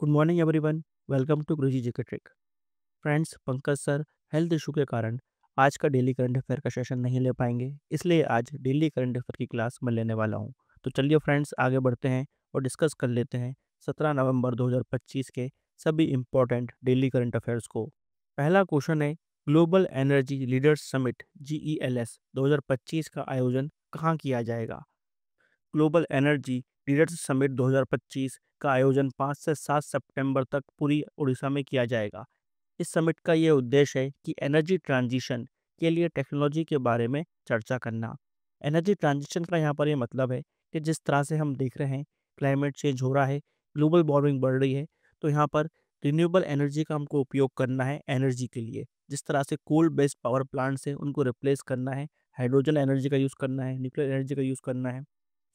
Good morning everyone. Welcome to Guruji ji के trick. Friends, Pankaj sir health issue के कारण आज का डेली करंट अफेयर का सेशन नहीं ले पाएंगे, इसलिए आज डेली करंट अफेयर की क्लास मैं लेने वाला हूं। तो चलिए फ्रेंड्स, आगे बढ़ते हैं और डिस्कस कर लेते हैं 17 नवंबर 2025 के सभी इंपॉर्टेंट डेली करंट अफेयर्स को। पहला क्वेश्चन है, global energy leaders summit GELS 2025 का आयोजन कहाँ किया जाएगा? ग्लोबल एनर्जी लीडर्स समिट 2025 का आयोजन 5 से 7 सितंबर तक पूरी उड़ीसा में किया जाएगा। इस समिट का ये उद्देश्य है कि एनर्जी ट्रांजिशन के लिए टेक्नोलॉजी के बारे में चर्चा करना। एनर्जी ट्रांजिशन का यहाँ पर ये मतलब है कि जिस तरह से हम देख रहे हैं क्लाइमेट चेंज हो रहा है, ग्लोबल वार्मिंग बढ़ रही है, तो यहाँ पर रिन्यूएबल एनर्जी का हमको उपयोग करना है एनर्जी के लिए। जिस तरह से कोल बेस्ड पावर प्लांट से उनको रिप्लेस करना है, हाइड्रोजन एनर्जी का यूज़ करना है, न्यूक्लियर एनर्जी का यूज़ करना है,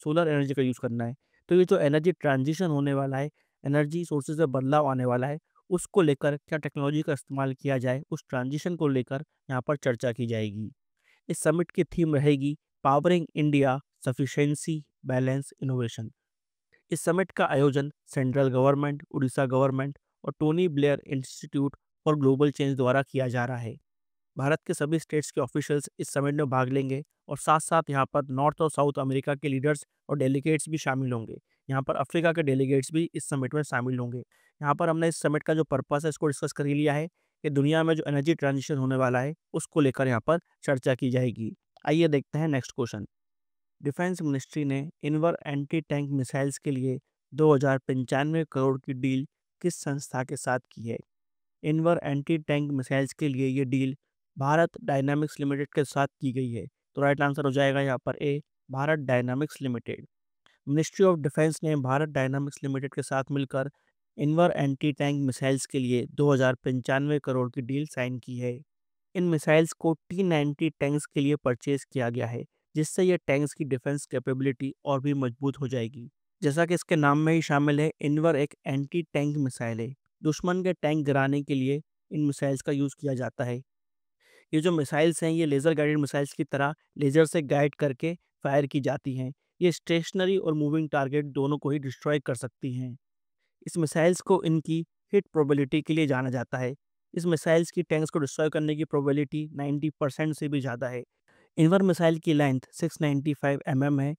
सोलर एनर्जी का यूज़ करना है। तो ये जो एनर्जी ट्रांजिशन होने वाला है, एनर्जी सोर्सेज में बदलाव आने वाला है, उसको लेकर क्या टेक्नोलॉजी का इस्तेमाल किया जाए, उस ट्रांजिशन को लेकर यहाँ पर चर्चा की जाएगी। इस समिट की थीम रहेगी powering India sufficiency balance innovation. इस समिट का आयोजन सेंट्रल गवर्नमेंट, उड़ीसा गवर्नमेंट और Tony Blair institute for global change द्वारा किया जा रहा है। भारत के सभी स्टेट्स के ऑफिशियल्स इस समिट में भाग लेंगे और साथ साथ यहाँ पर नॉर्थ और साउथ अमेरिका के लीडर्स और डेलीगेट्स भी शामिल होंगे। यहाँ पर अफ्रीका के डेलीगेट्स भी इस समिट में शामिल होंगे। यहाँ पर हमने इस समिट का जो पर्पस है इसको डिस्कस कर ही लिया है कि दुनिया में जो एनर्जी ट्रांजिशन होने वाला है उसको लेकर यहाँ पर चर्चा की जाएगी। आइए देखते हैं नेक्स्ट क्वेश्चन। डिफेंस मिनिस्ट्री ने इनवर एंटी टैंक मिसाइल्स के लिए 2095 करोड़ की डील किस संस्था के साथ की है? इनवर एंटी टैंक मिसाइल्स के लिए ये डील भारत डायनामिक्स लिमिटेड के साथ की गई है। तो राइट आंसर हो जाएगा यहाँ पर A, Bharat dynamics limited. Ministry of defence ने भारत डायनामिक्स लिमिटेड के साथ मिलकर इनवर एंटी टैंक मिसाइल्स के लिए 2095 करोड़ की डील साइन की है। इन मिसाइल्स को T-90 टैंक्स के लिए परचेज किया गया है, जिससे ये टैंक्स की डिफेंस कैपेबिलिटी और भी मजबूत हो जाएगी। जैसा कि इसके नाम में ही शामिल है, इनवर एक एंटी टैंक मिसाइल है। दुश्मन के टैंक गिराने के लिए इन मिसाइल्स का यूज़ किया जाता है। ये जो मिसाइल्स हैं, ये लेज़र गाइडेड मिसाइल्स की तरह लेज़र से गाइड करके फायर की जाती हैं। ये स्टेशनरी और मूविंग टारगेट दोनों को ही डिस्ट्रॉय कर सकती हैं। इस मिसाइल्स को इनकी हिट प्रोबेबिलिटी के लिए जाना जाता है। इस मिसाइल्स की टैंक्स को डिस्ट्रॉय करने की प्रोबेबिलिटी 90% से भी ज़्यादा है। इनवर मिसाइल की लेंथ 695 mm है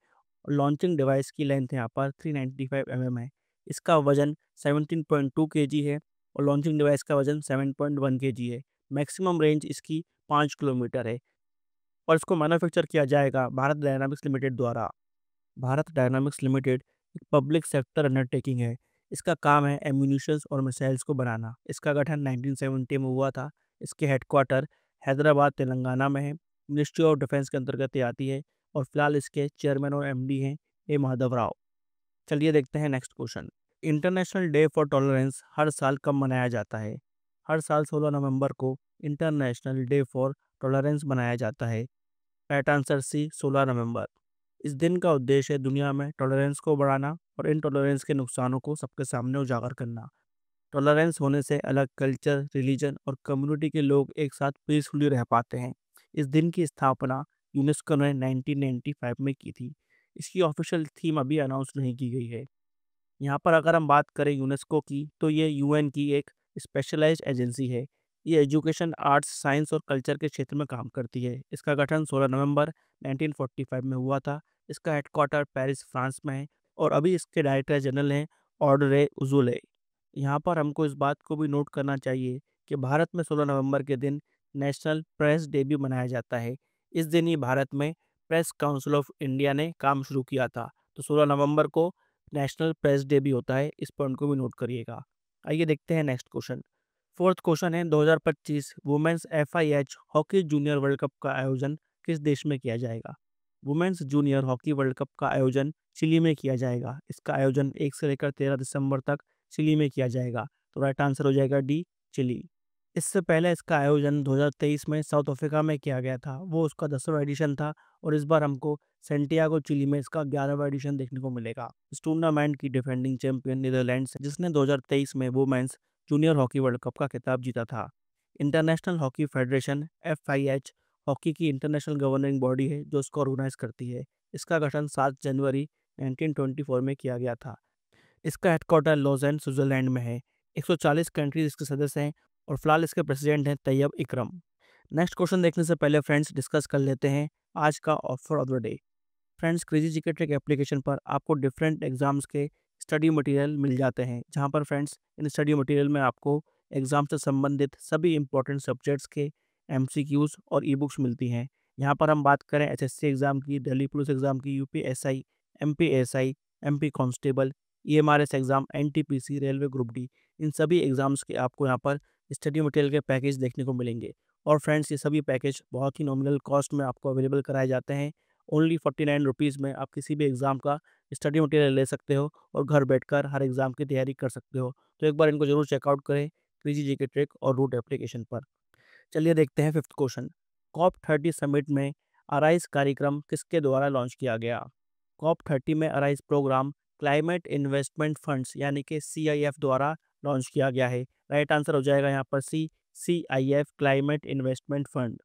और लॉन्चिंग डिवाइस की लेंथ यहाँ पर 395 mm है। इसका वजन 17.2 kg है और लॉन्चिंग डिवाइस का वजन 7.1 kg है। मैक्सिमम रेंज इसकी 5 किलोमीटर है और इसको मैन्युफैक्चर किया जाएगा भारत डायनामिक्स लिमिटेड द्वारा। भारत डायनामिक्स लिमिटेड एक पब्लिक सेक्टर अंडरटेकिंग है। इसका काम है एम्यूनिशंस और मिसाइल्स को बनाना। इसका गठन 1970 में हुआ था। इसके हेडक्वार्टर हैदराबाद तेलंगाना में है। मिनिस्ट्री ऑफ डिफेंस के अंतर्गत ये आती है और फिलहाल इसके चेयरमैन और MD हैं ए माधव राव। चलिए देखते हैं next question. International day for tolerance हर साल कब मनाया जाता है? हर साल 16 नवंबर को इंटरनेशनल डे फॉर टॉलरेंस मनाया जाता है। राइट आंसर सी, 16 नवंबर। इस दिन का उद्देश्य है दुनिया में टॉलरेंस को बढ़ाना और इनटॉलरेंस के नुकसानों को सबके सामने उजागर करना। टॉलरेंस होने से अलग कल्चर, रिलीजन और कम्युनिटी के लोग एक साथ पीसफुली रह पाते हैं। इस दिन की स्थापना यूनेस्को ने 1995 में की थी। इसकी ऑफिशियल थीम अभी अनाउंस नहीं की गई है। यहाँ पर अगर हम बात करें यूनेस्को की, तो ये UN की एक स्पेशलाइज्ड एजेंसी है। ये एजुकेशन, आर्ट्स, साइंस और कल्चर के क्षेत्र में काम करती है। इसका गठन 16 नवंबर 1945 में हुआ था। इसका हेडक्वार्टर पेरिस, फ्रांस में है और अभी इसके डायरेक्टर जनरल हैं ऑड्रे उजुले। यहाँ पर हमको इस बात को भी नोट करना चाहिए कि भारत में 16 नवंबर के दिन नेशनल प्रेस डे भी मनाया जाता है। इस दिन ही भारत में प्रेस काउंसिल ऑफ इंडिया ने काम शुरू किया था। तो 16 नवंबर को नेशनल प्रेस डे भी होता है। इस पॉइंट को भी नोट करिएगा। आइए देखते हैं नेक्स्ट क्वेश्चन। फोर्थ क्वेश्चन है, 2025 women's FIH hockey junior world cup का आयोजन किस देश में किया जाएगा? Women's junior hockey world cup का आयोजन चिली में किया जाएगा। इसका आयोजन 1 से लेकर 13 दिसंबर तक चिली में किया जाएगा। तो राइट आंसर हो जाएगा डी, चिली। इससे पहले इसका आयोजन 2023 में साउथ अफ्रीका में किया गया था। वो उसका 10वां एडिशन था और इस बार हमको सेंटियागो चिली में इसका 11वां एडिशन देखने को मिलेगा। इस टूर्नामेंट की डिफेंडिंग चैंपियन नीदरलैंड्स है, जिसने 2023 में women's junior hockey world cup का खिताब जीता था। International hockey federation FIH hockey की इंटरनेशनल गवर्निंग बॉडी है जो इसको ऑर्गेनाइज करती है। इसका गठन 7 जनवरी 1924 में किया गया था। इसका हेडक्वार्टर लॉज़ेन स्विट्ज़रलैंड में है। 140 कंट्रीज इसके सदस्य हैं और फिलहाल इसके प्रेसिडेंट हैं तैयब इकरम। नेक्स्ट क्वेश्चन देखने से पहले फ्रेंड्स डिस्कस कर लेते हैं आज का offer of the day. Friends, crazy GK trick application पर आपको डिफरेंट एग्जाम्स के स्टडी मटेरियल मिल जाते हैं, जहां पर फ्रेंड्स इन स्टडी मटेरियल में आपको एग्जाम से संबंधित सभी इंपॉर्टेंट सब्जेक्ट्स के एमसीक्यूज और ई बुक्स मिलती हैं। यहाँ पर हम बात करें एसएससी एग्जाम की, दिल्ली पुलिस एग्जाम की, UPSI, MPSI, MP constable, EMRS exam, NTPC, railway group D, इन सभी एग्जाम्स के आपको यहाँ पर स्टडी मटेरियल के पैकेज देखने को मिलेंगे। और फ्रेंड्स, ये सभी पैकेज बहुत ही नॉमिनल कॉस्ट में आपको अवेलेबल कराए जाते हैं। ओनली 49 रुपीज़ में आप किसी भी एग्ज़ाम का स्टडी मटेरियल ले सकते हो और घर बैठकर हर एग्ज़ाम की तैयारी कर सकते हो। तो एक बार इनको ज़रूर चेकआउट करें, क्रेजी जीके ट्रिक और रूट एप्लीकेशन पर। चलिए देखते हैं फिफ्थ क्वेश्चन। कॉप 30 समिट में अराइज कार्यक्रम किसके द्वारा लॉन्च किया गया? कॉप 30 में arise program climate investment funds यानी कि CIF द्वारा लॉन्च किया गया है। राइट आंसर हो जाएगा यहाँ पर C, CIF climate investment fund.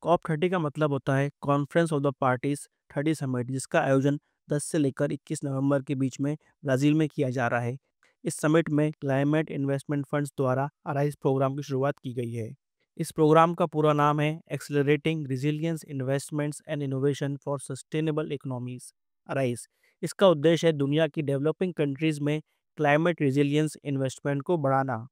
COP 30 का मतलब होता है conference of the parties 30 summit, जिसका आयोजन 10 से लेकर 21 नवंबर के बीच में ब्राज़ील में किया जा रहा है। इस समिट में क्लाइमेट इन्वेस्टमेंट फंड्स द्वारा अराइज प्रोग्राम की शुरुआत की गई है। इस प्रोग्राम का पूरा नाम है accelerating resilience investments and innovation for sustainable economies, arise. इसका उद्देश्य है दुनिया की डेवलपिंग कंट्रीज में क्लाइमेट रिजिलियंस इन्वेस्टमेंट को बढ़ाना।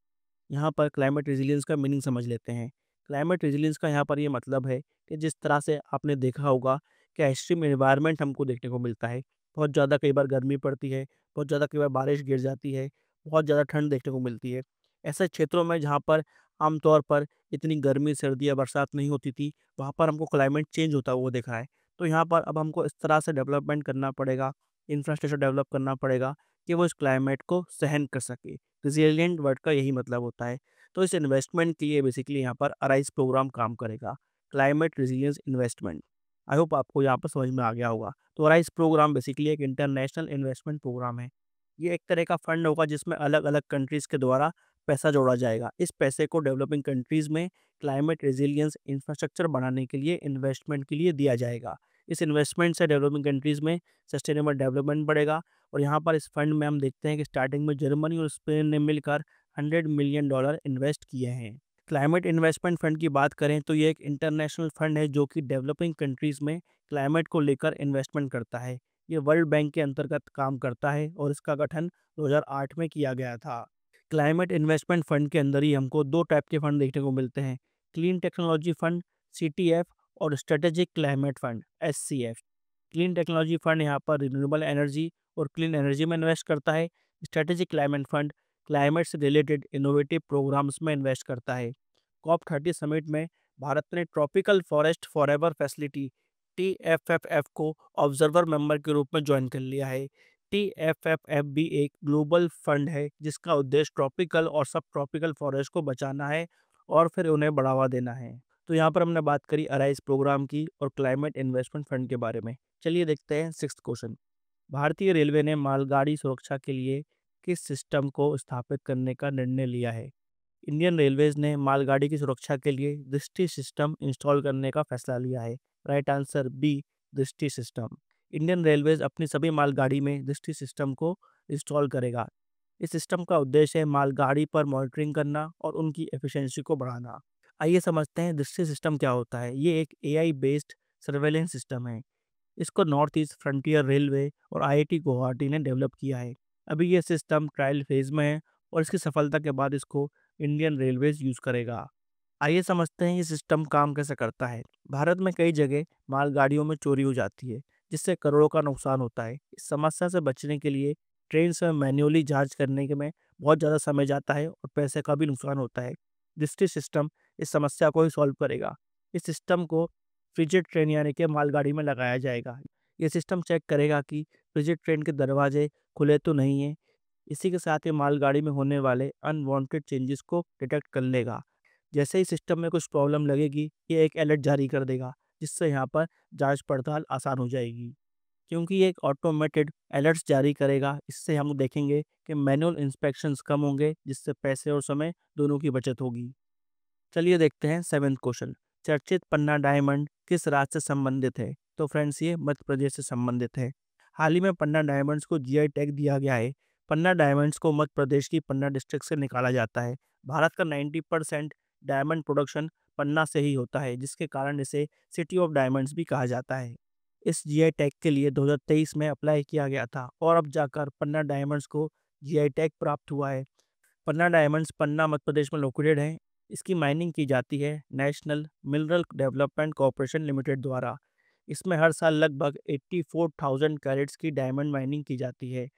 यहाँ पर क्लाइमेट रेजिलियंस का मीनिंग समझ लेते हैं। क्लाइमेट रेजिलियंस का यहाँ पर ये मतलब है कि जिस तरह से आपने देखा होगा कि एक्सट्रीम एनवायरनमेंट हमको देखने को मिलता है। बहुत ज़्यादा कई बार गर्मी पड़ती है, बहुत ज़्यादा कई बार बारिश गिर जाती है, बहुत ज़्यादा ठंड देखने को मिलती है। ऐसे क्षेत्रों में जहाँ पर आमतौर पर इतनी गर्मी, सर्दी या बरसात नहीं होती थी, वहाँ पर हमको क्लाइमेट चेंज होता हुआ दिख रहा है। तो यहाँ पर अब हमको इस तरह से डेवलपमेंट करना पड़ेगा, इंफ्रास्ट्रक्चर डेवलप करना पड़ेगा कि वो इस क्लाइमेट को सहन कर सके। रिज़िलिएंट वर्ड का यही मतलब होता है। तो इस इन्वेस्टमेंट के लिए बेसिकली यहाँ पर अराइज़ प्रोग्राम काम करेगा, climate resilience investment. I hope आपको यहाँ पर समझ में आ गया होगा। तो अराइज़ प्रोग्राम बेसिकली एक इंटरनेशनल इन्वेस्टमेंट प्रोग्राम है। ये एक तरह का फंड होगा जिसमें अलग-अलग कंट्रीज़ के द्वारा पैसा जोड़ा जाएगा। इस पैसे को डेवलपिंग कंट्रीज़ में क्लाइमेट रेजिलियंस इंफ्रास्ट्रक्चर बनाने के लिए, इन्वेस्टमेंट के लिए दिया जाएगा। इस इन्वेस्टमेंट से डेवलपिंग कंट्रीज़ में सस्टेनेबल डेवलपमेंट बढ़ेगा। और यहाँ पर इस फंड में हम देखते हैं कि स्टार्टिंग में जर्मनी और स्पेन ने मिलकर $100 मिलियन इन्वेस्ट किए हैं। क्लाइमेट इन्वेस्टमेंट फंड की बात करें तो ये एक इंटरनेशनल फंड है जो कि डेवलपिंग कंट्रीज़ में क्लाइमेट को लेकर इन्वेस्टमेंट करता है। ये वर्ल्ड बैंक के अंतर्गत काम करता है और इसका गठन 2008 में किया गया था। क्लाइमेट इन्वेस्टमेंट फंड के अंदर ही हमको 2 टाइप के फंड देखने को मिलते हैं, क्लीन टेक्नोलॉजी फंड CTF और strategic climate fund SCF। Clean technology fund यहाँ पर रिन्यूएबल एनर्जी और क्लीन एनर्जी में इन्वेस्ट करता है। स्ट्रेटेजिक क्लाइमेट फंड क्लाइमेट से रिलेटेड इनोवेटिव प्रोग्राम्स में इन्वेस्ट करता है। कॉप 30 समिट में भारत ने tropical forest forever facility TFFF को ऑब्जर्वर मेंबर के रूप में ज्वाइन कर लिया है। TFFF भी एक ग्लोबल फंड है जिसका उद्देश्य ट्रॉपिकल और सब ट्रॉपिकल फॉरेस्ट को बचाना है और फिर उन्हें बढ़ावा देना है। तो यहाँ पर हमने बात करी अराइज प्रोग्राम की और क्लाइमेट इन्वेस्टमेंट फंड के बारे में। चलिए देखते हैं सिक्स्थ क्वेश्चन। भारतीय रेलवे ने मालगाड़ी सुरक्षा के लिए किस सिस्टम को स्थापित करने का निर्णय लिया है? इंडियन रेलवेज ने मालगाड़ी की सुरक्षा के लिए दृष्टि सिस्टम इंस्टॉल करने का फैसला लिया है। राइट आंसर बी, दृष्टि सिस्टम। इंडियन रेलवेज अपनी सभी मालगाड़ी में दृष्टि सिस्टम को इंस्टॉल करेगा। इस सिस्टम का उद्देश्य है मालगाड़ी पर मॉनिटरिंग करना और उनकी एफिशिएंसी को बढ़ाना। आइए समझते हैं दृष्टि सिस्टम क्या होता है। ये एक AI बेस्ड सर्वेलेंस सिस्टम है। इसको नॉर्थ ईस्ट फ्रंटियर रेलवे और IIT गुवाहाटी ने डेवलप किया है। अभी ये सिस्टम ट्रायल फेज में है और इसकी सफलता के बाद इसको इंडियन रेलवेज यूज़ करेगा। आइए समझते हैं ये सिस्टम काम कैसे करता है। भारत में कई जगह मालगाड़ियों में चोरी हो जाती है, जिससे करोड़ों का नुकसान होता है। इस समस्या से बचने के लिए ट्रेन से मैन्युअली जांच करने के में बहुत ज़्यादा समय जाता है और पैसे का भी नुकसान होता है। डिस्ट्रिक्ट सिस्टम इस समस्या को ही सॉल्व करेगा। इस सिस्टम को फ्रिजेड ट्रेन यानी कि मालगाड़ी में लगाया जाएगा। ये सिस्टम चेक करेगा कि फ्रिजेड ट्रेन के दरवाजे खुले तो नहीं हैं। इसी के साथ ये मालगाड़ी में होने वाले अनवांटेड चेंजेस को डिटेक्ट कर लेगा। जैसे ही सिस्टम में कुछ प्रॉब्लम लगेगी, ये एक अलर्ट जारी कर देगा, जिससे यहाँ पर जांच पड़ताल आसान हो जाएगी। क्योंकि ये एक ऑटोमेटेड अलर्ट्स जारी करेगा, इससे हम देखेंगे कि मैनुअल इंस्पेक्शंस कम होंगे, जिससे पैसे और समय दोनों की बचत होगी। चलिए देखते हैं सेवेंथ क्वेश्चन। चर्चित पन्ना डायमंड किस राज्य से संबंधित है? तो फ्रेंड्स, ये मध्य प्रदेश से संबंधित है। हाल ही में पन्ना डायमंड्स को जीआई टैग दिया गया है। पन्ना डायमंड्स को मध्य प्रदेश की पन्ना डिस्ट्रिक्ट से निकाला जाता है। भारत का 90% डायमंड प्रोडक्शन पन्ना से ही होता है, जिसके कारण इसे सिटी ऑफ डायमंड्स भी कहा जाता है। इस जीआई टैग के लिए 2023 में अप्लाई किया गया था और अब जाकर पन्ना डायमंड्स को जीआई टैग प्राप्त हुआ है। पन्ना डायमंड्स पन्ना मध्य प्रदेश में लोकेटेड है। इसकी माइनिंग की जाती है national mineral development corporation limited द्वारा। इसमें हर साल लगभग 84,000 कैरेट्स की डायमंड माइनिंग की जाती है।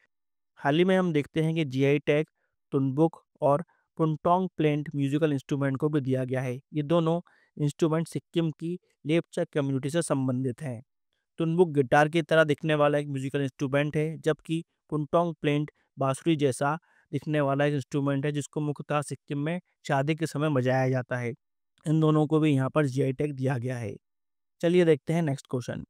हाल ही में हम देखते हैं कि जीआई टैग तुनबुक और पुनटोंग प्लेंट म्यूजिकल इंस्ट्रूमेंट को भी दिया गया है। ये दोनों इंस्ट्रूमेंट सिक्किम की लेपचा कम्युनिटी से संबंधित हैं। तुनबुक गिटार की तरह दिखने वाला एक म्यूजिकल इंस्ट्रूमेंट है, जबकि पुनटोंग प्लेंट बांसुरी जैसा दिखने वाला एक इंस्ट्रूमेंट है, जिसको मुख्यतः सिक्किम में शादी के समय बजाया जाता है। इन दोनों को भी यहाँ पर जीआई टैग दिया गया है। चलिए देखते हैं next question.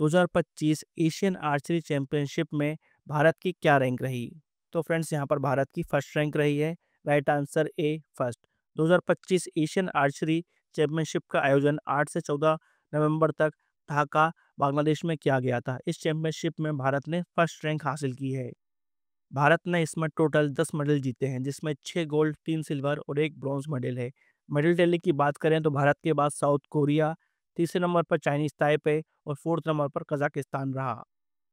2025 Asian archery championship में भारत की क्या रैंक रही? तो फ्रेंड्स, यहाँ पर भारत की फर्स्ट रैंक रही है। Right answer A first. 2025 Asian archery championship का आयोजन 8 से 14 नवंबर तक ढाका, बांग्लादेश में किया गया था। इस चैंपियनशिप में भारत ने फर्स्ट रैंक हासिल की है। भारत ने इसमें टोटल 10 मेडल जीते हैं, जिसमें 6 गोल्ड, 3 सिल्वर और 1 ब्रॉन्ज मेडल है। मेडल टैली की बात करें तो भारत के बाद साउथ कोरिया, तीसरे नंबर पर चाइनीज ताइपे और फोर्थ नंबर पर कजाकिस्तान रहा।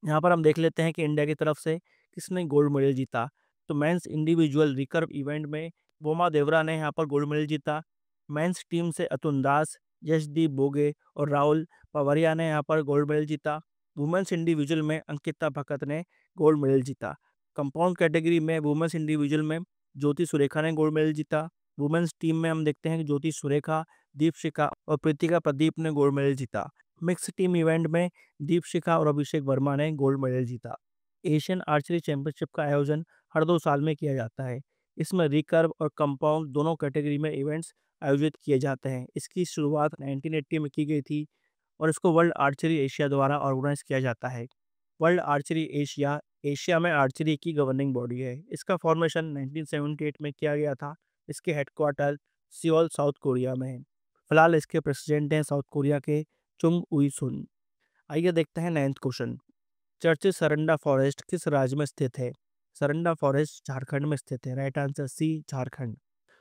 यहाँ पर हम देख लेते हैं कि इंडिया की तरफ से किसने गोल्ड मेडल जीता। तो मेंस इंडिविजुअल रिकर्व इवेंट में बोमा देवरा ने यहाँ पर गोल्ड मेडल जीता। मेंस टीम से अतुल दास, यशदीप बोगे और राहुल पवरिया ने यहाँ पर गोल्ड मेडल जीता। वुमेन्स इंडिविजुअल में अंकिता भगत ने गोल्ड मेडल जीता। कंपाउंड कैटेगरी में वुमेन्स इंडिविजुअल में ज्योति सुरेखा ने गोल्ड मेडल जीता। वुमेन्स टीम में हम देखते हैं कि ज्योति सुरेखा, दीपशिखा और प्रीतिका प्रदीप ने गोल्ड मेडल जीता। मिक्स टीम इवेंट में दीपशिखा और अभिषेक वर्मा ने गोल्ड मेडल जीता। एशियन आर्चरी चैंपियनशिप का आयोजन हर 2 साल में किया जाता है। इसमें रिकर्व और कंपाउंड दोनों कैटेगरी में इवेंट्स आयोजित किए जाते हैं। इसकी शुरुआत 1980 में की गई थी और इसको वर्ल्ड आर्चरी एशिया द्वारा ऑर्गेनाइज किया जाता है। वर्ल्ड आर्चरी एशिया एशिया में आर्चरी की गवर्निंग बॉडी है। इसका फॉर्मेशन 1978 में किया गया था। इसके हेडक्वार्टर सियोल, साउथ कोरिया में है। फिलहाल इसके प्रेसिडेंट हैं साउथ कोरिया के चुंग उई सुन। आइए देखते हैं 9th क्वेश्चन। चर्चित सरंडा फॉरेस्ट किस राज्य में स्थित है? सरंडा फॉरेस्ट झारखंड में स्थित है। Right answer C Jharkhand.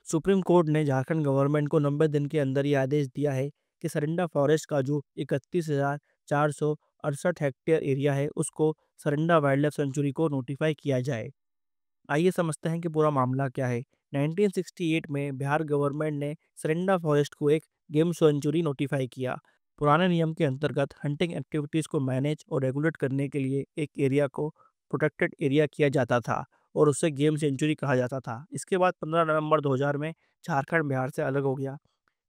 Supreme court ने झारखंड गवर्नमेंट को 90 दिन के अंदर ये आदेश दिया है कि सरंडा फॉरेस्ट का जो 31,468 हेक्टेयर एरिया है, उसको सरंडा वाइल्ड लाइफ सेंचुरी को नोटिफाई किया जाए। आइए समझते हैं कि पूरा मामला क्या है। 1968 में बिहार गवर्नमेंट ने सरंडा फॉरेस्ट को एक गेम सेंचुरी नोटिफाई किया। पुराने नियम के अंतर्गत हंटिंग एक्टिविटीज़ को मैनेज और रेगुलेट करने के लिए एक एरिया को प्रोटेक्टेड एरिया किया जाता था और उसे गेम सेंचुरी कहा जाता था। इसके बाद 15 नवंबर 2000 में झारखंड बिहार से अलग हो गया।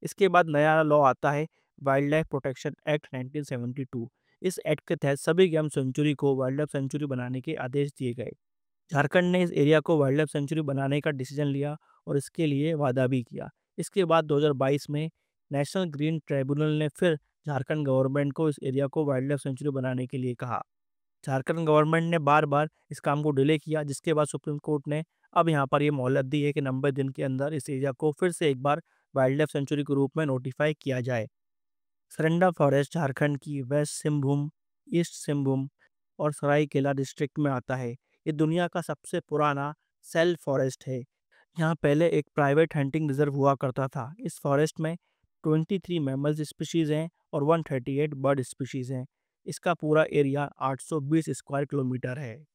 इसके बाद नया लॉ आता है, वाइल्ड लाइफ प्रोटेक्शन एक्ट 1972। इस एक्ट के तहत सभी गेम सेंचुरी को वाइल्ड लाइफ सेंचुरी बनाने के आदेश दिए गए। झारखंड ने इस एरिया को वाइल्ड लाइफ सेंचुरी बनाने का डिसीजन लिया और इसके लिए वादा भी किया। इसके बाद 2022 में नेशनल ग्रीन ट्राइब्यूनल ने फिर झारखंड गवर्नमेंट को इस एरिया को वाइल्ड लाइफ सेंचुरी बनाने के लिए कहा। झारखंड गवर्नमेंट ने बार बार इस काम को डिले किया, जिसके बाद सुप्रीम कोर्ट ने अब यहाँ पर ये मोहलत दी है कि 90 दिन के अंदर इस एरिया को फिर से एक बार वाइल्ड लाइफ सेंचुरी के रूप में नोटिफाई किया जाए। सरंडा फॉरेस्ट झारखंड की वेस्ट सिंहभूम, ईस्ट सिंहभूम और सरायकेला डिस्ट्रिक्ट में आता है। ये दुनिया का सबसे पुराना सेल फॉरेस्ट है। यहाँ पहले एक प्राइवेट हंटिंग रिजर्व हुआ करता था। इस फॉरेस्ट में 23 मैमल्स स्पीशीज़ हैं और 138 बर्ड स्पीशीज़ हैं। इसका पूरा एरिया 820 स्क्वायर किलोमीटर है।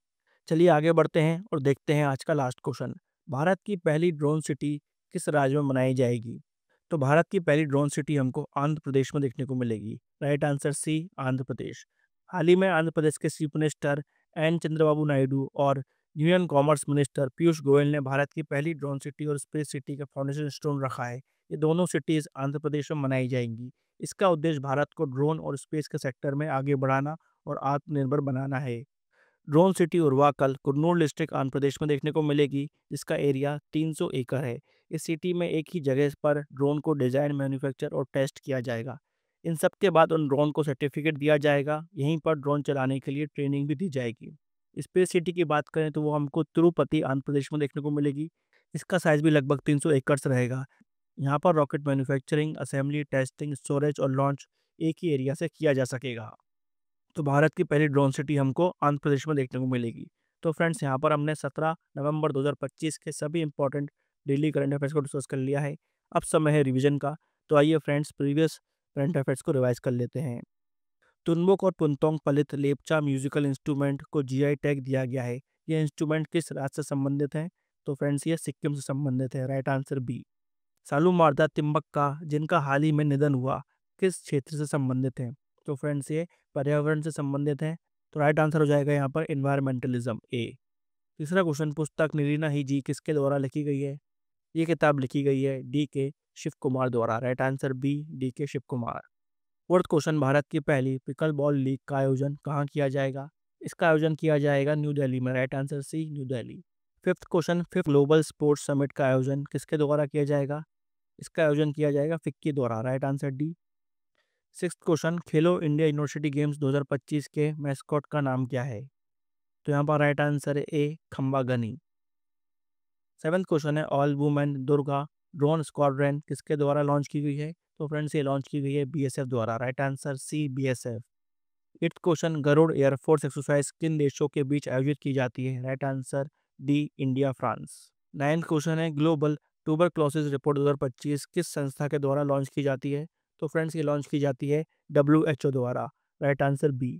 चलिए आगे बढ़ते हैं और देखते हैं आज का लास्ट क्वेश्चन। भारत की पहली ड्रोन सिटी किस राज्य में बनाई जाएगी? तो भारत की पहली ड्रोन सिटी हमको आंध्र प्रदेश में देखने को मिलेगी। Right answer C Andhra Pradesh. हाल ही में आंध्र प्रदेश के chief minister N Chandrababu Naidu और union commerce minister Piyush Goyal ने भारत की पहली ड्रोन सिटी और स्पेस सिटी का फाउंडेशन स्टोन रखा है। ये दोनों सिटीज़ आंध्र प्रदेश में बनाई जाएंगी। इसका उद्देश्य भारत को ड्रोन और स्पेस के सेक्टर में आगे बढ़ाना और आत्मनिर्भर बनाना है। Drone city Orvakal Kurnool district Andhra Pradesh में देखने को मिलेगी, जिसका एरिया 300 एकड़ है। इस सिटी में एक ही जगह पर ड्रोन को डिजाइन, मैन्युफैक्चर और टेस्ट किया जाएगा। इन सब के बाद उन ड्रोन को सर्टिफिकेट दिया जाएगा। यहीं पर ड्रोन चलाने के लिए ट्रेनिंग भी दी जाएगी। स्पेस सिटी की बात करें तो वो हमको तिरुपति आंध्र प्रदेश में देखने को मिलेगी। इसका साइज भी लगभग 300 एकड़ रहेगा। यहाँ पर rocket manufacturing, assembly, testing, storage और लॉन्च एक ही एरिया से किया जा सकेगा। तो भारत की पहली ड्रोन सिटी हमको आंध्र प्रदेश में देखने को मिलेगी। तो फ्रेंड्स यहाँ पर हमने 17 नवंबर 2025 के सभी इंपॉर्टेंट डेली करंट अफेयर्स को डिस्कस कर लिया है। अब समय है रिवीजन का। तो आइए फ्रेंड्स प्रीवियस करंट अफेयर्स को रिवाइज कर लेते हैं। तुनमुक और पुंतोंग फलित लेपचा म्यूजिकल इंस्ट्रूमेंट को जीआई टैग दिया गया है। ये इंस्ट्रूमेंट किस राज्य से संबंधित है? तो फ्रेंड्स ये सिक्किम से संबंधित है। Right answer B. सालू मारदा तिम्बक्का जिनका हाल ही में निधन हुआ किस क्षेत्र से संबंधित है? तो फ्रेंड्स ये पर्यावरण से संबंधित है। तो राइट आंसर हो जाएगा यहाँ पर इन्वायरमेंटलिज्म ए। तीसरा क्वेश्चन, पुस्तक नीलिना ही जी किसके द्वारा लिखी गई है? ये किताब लिखी गई है डी के शिव कुमार द्वारा। राइट आंसर बी, डी के शिव कुमार। फोर्थ क्वेश्चन, भारत की पहली पिकल बॉल लीग का आयोजन कहाँ किया जाएगा? इसका आयोजन किया जाएगा न्यू दिल्ली में। Right answer C, new Delhi. Fifth question, fifth global sports summit का आयोजन किसके द्वारा किया जाएगा? इसका आयोजन किया जाएगा फिक्की द्वारा। Right answer D. Sixth question, खेलो इंडिया यूनिवर्सिटी गेम्स 2025 के मैस्कॉट का नाम क्या है? तो यहाँ पर राइट आंसर है ए, खम्बा गनी। सेवंथ क्वेश्चन है, all women Durga drone squadron किसके द्वारा लॉन्च की गई है? तो फ्रेंड्स ये लॉन्च की गई है बीएसएफ द्वारा। Right answer C, BSF. Eighth question, Garuda air force exercise किन देशों के बीच आयोजित की जाती है? Right answer D, India France. Ninth question है, ग्लोबल ट्यूबरक्लोसिस रिपोर्ट 2025 किस संस्था के द्वारा लॉन्च की जाती है? तो फ्रेंड्स ये लॉन्च की जाती है WHO द्वारा। Right answer B.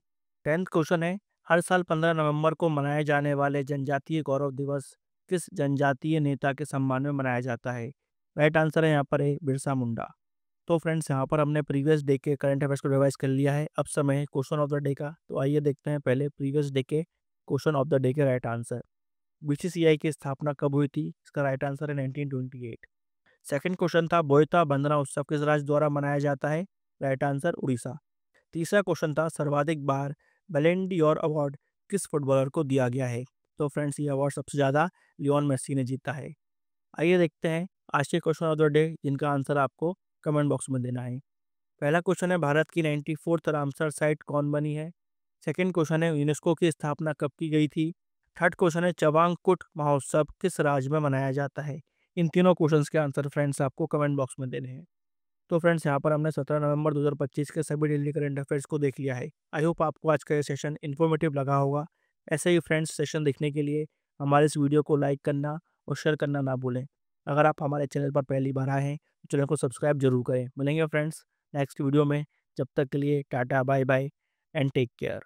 Tenth question है, हर साल 15 नवंबर को मनाए जाने वाले जनजातीय गौरव दिवस किस जनजातीय नेता के सम्मान में मनाया जाता है? राइट आंसर है यहाँ पर है बिरसा मुंडा। तो फ्रेंड्स यहाँ पर हमने प्रीवियस डे के करंट अफेयर्स को रिवाइज कर लिया है। अब समय है क्वेश्चन ऑफ द डे का। तो आइए देखते हैं पहले प्रीवियस डे के क्वेश्चन ऑफ द डे के राइट आंसर। बीसीसीआई की स्थापना कब हुई थी? इसका राइट आंसर है 1928। सेकंड क्वेश्चन था, बोयता बंदना उत्सव किस राज्य द्वारा मनाया जाता है? Right answer Orissa. तीसरा क्वेश्चन था, सर्वाधिक बार बैलन डी'ओर अवार्ड किस फुटबॉलर को दिया गया है? तो फ्रेंड्स ये अवार्ड सबसे ज़्यादा लियोन मेसी ने जीता है। आइए देखते हैं आज के क्वेश्चन ऑफ द डे जिनका आंसर आपको कमेंट बॉक्स में देना है। पहला क्वेश्चन है, भारत की 94th रामसर साइट कौन बनी है? सेकंड क्वेश्चन है, यूनेस्को की स्थापना कब की गई थी? थर्ड क्वेश्चन है, चवांगकुट महोत्सव किस राज्य में मनाया जाता है? इन तीनों क्वेश्चंस के आंसर फ्रेंड्स आपको कमेंट बॉक्स में देने हैं। तो फ्रेंड्स यहाँ पर हमने 17 नवंबर 2025 के सभी डेली करंट अफेयर्स को देख लिया है। आई होप आपको आज का ये सेशन इन्फॉर्मेटिव लगा होगा। ऐसे ही फ्रेंड्स सेशन देखने के लिए हमारे इस वीडियो को लाइक करना और शेयर करना ना भूलें। अगर आप हमारे चैनल पर पहली बार आए हैं तो चैनल को सब्सक्राइब जरूर करें। मिलेंगे फ्रेंड्स नेक्स्ट वीडियो में। जब तक के लिए tata, bye bye and take care.